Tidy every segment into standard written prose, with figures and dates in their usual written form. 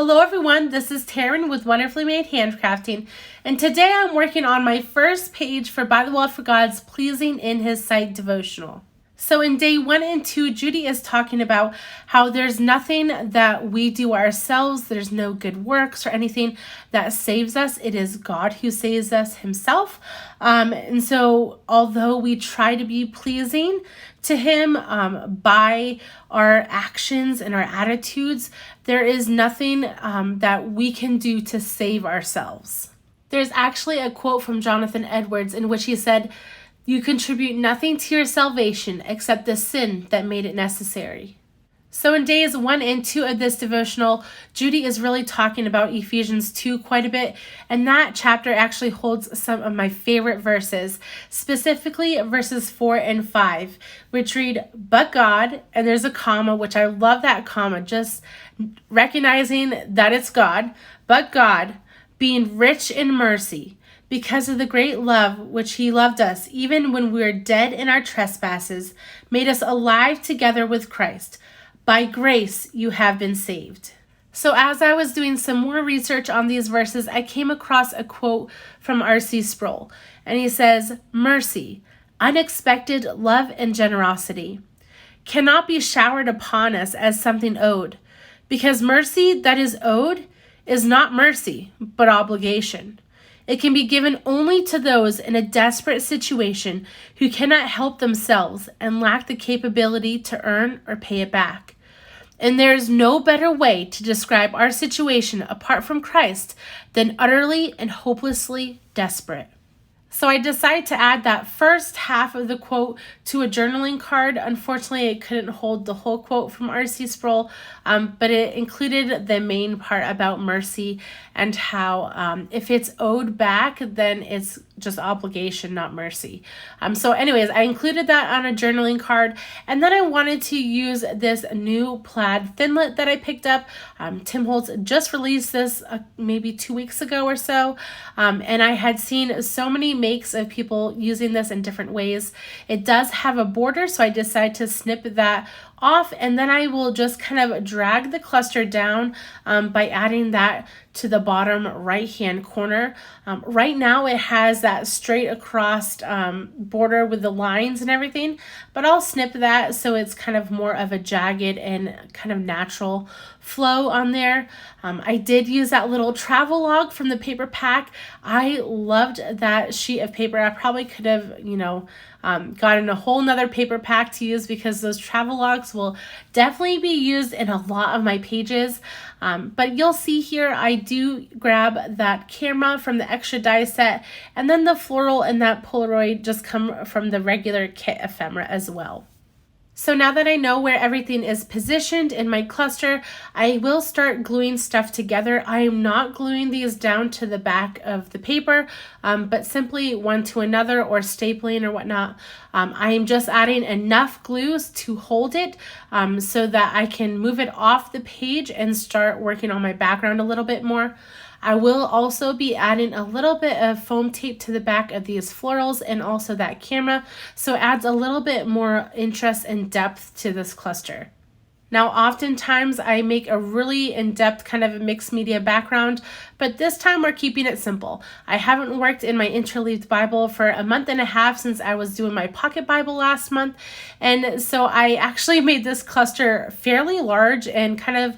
Hello everyone, this is Taryn with Wonderfully Made Handcrafting, and today I'm working on my first page for By the Wall for God's Pleasing in His Sight devotional. So in day 1 and 2, Judy is talking about how there's nothing that we do ourselves, there's no good works or anything that saves us. It is God who saves us himself. And so although we try to be pleasing to him by our actions and our attitudes, there is nothing that we can do to save ourselves. There's actually a quote from Jonathan Edwards in which he said, "You contribute nothing to your salvation except the sin that made it necessary." So in days 1 and 2 of this devotional, Judy is really talking about Ephesians 2 quite a bit, and that chapter actually holds some of my favorite verses, specifically verses 4 and 5, which read, "But God," and there's a comma, which I love that comma, just recognizing that it's God, "but God, being rich in mercy, because of the great love which he loved us, even when we were dead in our trespasses, made us alive together with Christ. By grace you have been saved." So as I was doing some more research on these verses, I came across a quote from R.C. Sproul, and he says, "Mercy, unexpected love and generosity, cannot be showered upon us as something owed, because mercy that is owed is not mercy, but obligation. It can be given only to those in a desperate situation who cannot help themselves and lack the capability to earn or pay it back. And there is no better way to describe our situation apart from Christ than utterly and hopelessly desperate." So I decided to add that first half of the quote to a journaling card. Unfortunately, it couldn't hold the whole quote from R.C. Sproul, but it included the main part about mercy and how if it's owed back, then it's just obligation, not mercy. So anyways, I included that on a journaling card, and then I wanted to use this new Plaid Thinlit that I picked up. Tim Holtz just released this maybe 2 weeks ago or so, and I had seen so many makes of people using this in different ways. It does have a border, so I decided to snip that off, and then I will just kind of drag the cluster down by adding that to the bottom right hand corner. Right now it has that straight across border with the lines and everything, but I'll snip that so it's kind of more of a jagged and kind of natural flow on there. I did use that little travel log from the paper pack. I loved that sheet of paper. I probably could have, gotten a whole nother paper pack to use because those travel logs will definitely be used in a lot of my pages. But you'll see here, I do grab that camera from the extra die set, and then the floral and that Polaroid just come from the regular kit ephemera as well. So now that I know where everything is positioned in my cluster, I will start gluing stuff together. I am not gluing these down to the back of the paper, but simply one to another or stapling or whatnot. I am just adding enough glues to hold it so that I can move it off the page and start working on my background a little bit more. I will also be adding a little bit of foam tape to the back of these florals and also that camera, so it adds a little bit more interest and depth to this cluster. Now, oftentimes I make a really in-depth kind of a mixed media background, but this time we're keeping it simple. I haven't worked in my interleaved Bible for a month and a half since I was doing my pocket Bible last month, and so I actually made this cluster fairly large and kind of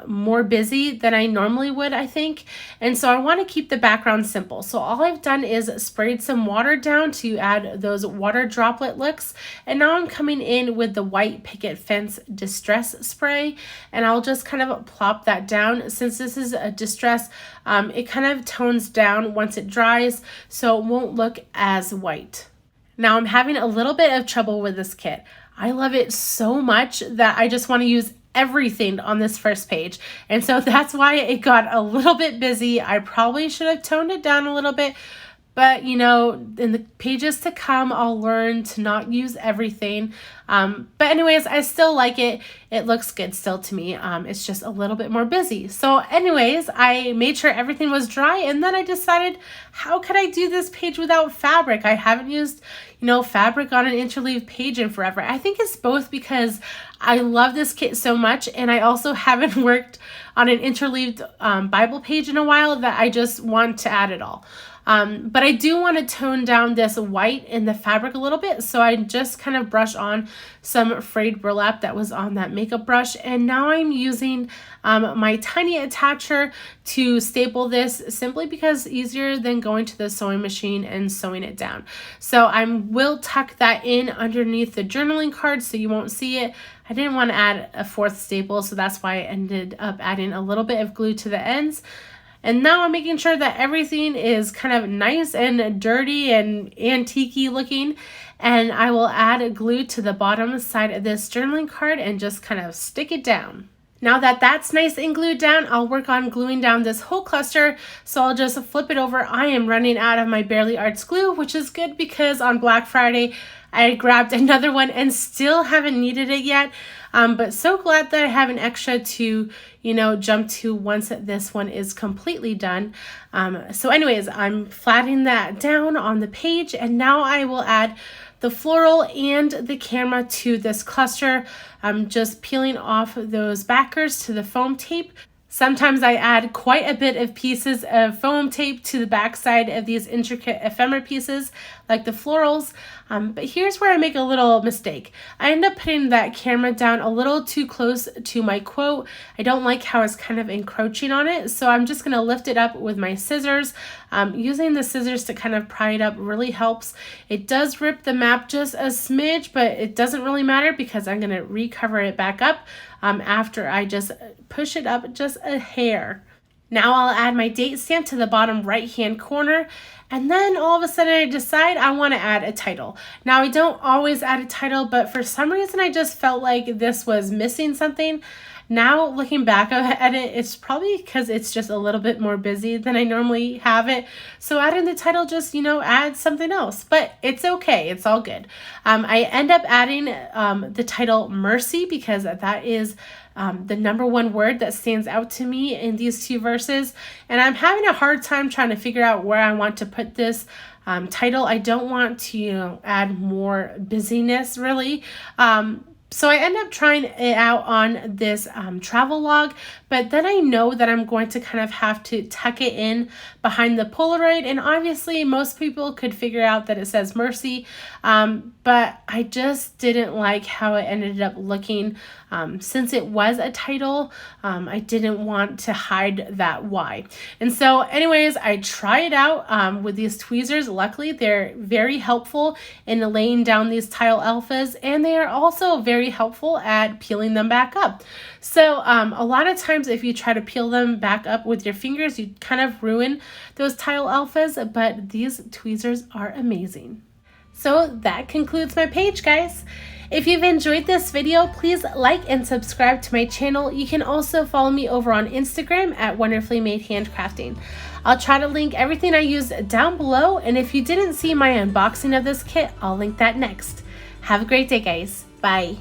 more busy than I normally would, I think. And so I want to keep the background simple. So all I've done is sprayed some water down to add those water droplet looks. And now I'm coming in with the white Picket Fence Distress Spray. And I'll just kind of plop that down. Since this is a distress, it kind of tones down once it dries, so it won't look as white. Now I'm having a little bit of trouble with this kit. I love it so much that I just want to use everything on this first page, and so that's why it got a little bit busy. I probably should have toned it down a little bit, But, you know, in the pages to come, I'll learn to not use everything. But anyways, I still like it. It looks good still to me. It's just a little bit more busy. So anyways, I made sure everything was dry, and then I decided, how could I do this page without fabric? I haven't used, you know, fabric on an interleave page in forever. I think it's both because I love this kit so much, and I also haven't worked on an interleaved Bible page in a while, that I just want to add it all. But I do want to tone down this white in the fabric a little bit, so I just kind of brush on some frayed burlap that was on that makeup brush, and now I'm using my tiny attacher to staple this, simply because it's easier than going to the sewing machine and sewing it down. So I will tuck that in underneath the journaling card so you won't see it. I didn't want to add a fourth staple, so that's why I ended up adding a little bit of glue to the ends. And now I'm making sure that everything is kind of nice and dirty and antique-y looking. And I will add glue to the bottom side of this journaling card and just kind of stick it down. Now that that's nice and glued down, I'll work on gluing down this whole cluster. So I'll just flip it over. I am running out of my Barely Arts glue, which is good because on Black Friday, I grabbed another one and still haven't needed it yet. But so glad that I have an extra to, you know, jump to once this one is completely done. So anyways, I'm flattening that down on the page, and now I will add the floral and the camera to this cluster. I'm just peeling off those backers to the foam tape. Sometimes I add quite a bit of pieces of foam tape to the backside of these intricate ephemera pieces, like the florals. But here's where I make a little mistake. I end up putting that camera down a little too close to my quote. I don't like how it's kind of encroaching on it, so I'm just going to lift it up with my scissors. Using the scissors to kind of pry it up really helps. It does rip the map just a smidge, but it doesn't really matter because I'm going to recover it back up after I just push it up just a hair. Now I'll add my date stamp to the bottom right hand corner, and then all of a sudden I decide I want to add a title. Now I don't always add a title, but for some reason I just felt like this was missing something. Now looking back at it, it's probably because it's just a little bit more busy than I normally have it. So adding the title just, you know, adds something else, but it's okay. It's all good. I end up adding the title Mercy because that is the number one word that stands out to me in these two verses. And I'm having a hard time trying to figure out where I want to put this title. I don't want to, you know, add more busyness really. So I end up trying it out on this travel log, but then I know that I'm going to kind of have to tuck it in behind the Polaroid, and obviously most people could figure out that it says Mercy, but I just didn't like how it ended up looking. Since it was a title, I didn't want to hide that why. And so anyways, I try it out with these tweezers. Luckily, they're very helpful in laying down these tile alphas, and they are also very helpful at peeling them back up. So a lot of times if you try to peel them back up with your fingers, you kind of ruin those tile alphas, but these tweezers are amazing. So that concludes my page, guys. If you've enjoyed this video, please like and subscribe to my channel. You can also follow me over on Instagram at Wonderfully Made Handcrafting. I'll try to link everything I use down below, and if you didn't see my unboxing of this kit, I'll link that next. Have a great day, guys. Bye.